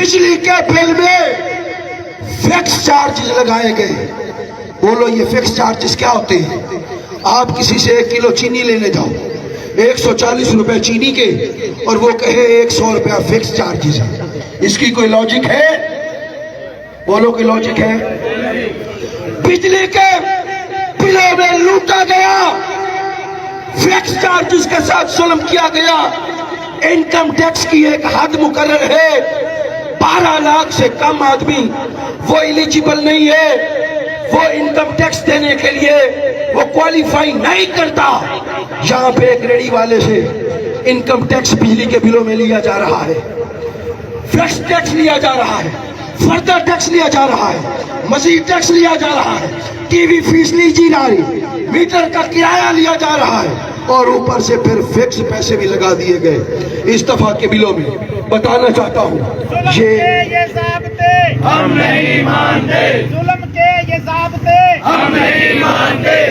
بجلی کے بل میں فکس چارجز لگائے گئے. بولو یہ فکس چارجز کیا ہوتے ہیں؟ آپ کسی سے 1 کلو چینی لینے جاؤ، 140 روپے چینی کے، اور وہ کہے 100 روپیہ فکس چارجز ہے. اس کی کوئی لاجک ہے؟ بولو کوئی لاجک ہے؟ بجلی کے بلوں میں لوٹا گیا، فکس چارجز کے ساتھ ظلم کیا گیا. انکم ٹیکس کی ایک حد مقرر ہے، 12 لاکھ سے کم آدمی وہ ایلیجیبل نہیں ہے، وہ انکم ٹیکس دینے کے لیے وہ کوالیفائی نہیں کرتا. یہاں پہ ایک ریڑی والے سے انکم ٹیکس بجلی کے بلوں میں لیا جا رہا ہے، فلیکس ٹیکس لیا جا رہا ہے، فردر ٹیکس لیا جا رہا ہے، مزید ٹیکس لیا جا رہا ہے، ٹی وی فیس لی جی رہی، میٹر کا کرایہ لیا جا رہا ہے، اور اوپر سے پھر فکس پیسے بھی لگا دیے گئے اس دفعہ کے بلوں میں. بتانا چاہتا ہوں یہ ضابطے ہم نہیں مانتے، ظلم کے یہ ضابطے ہم نہیں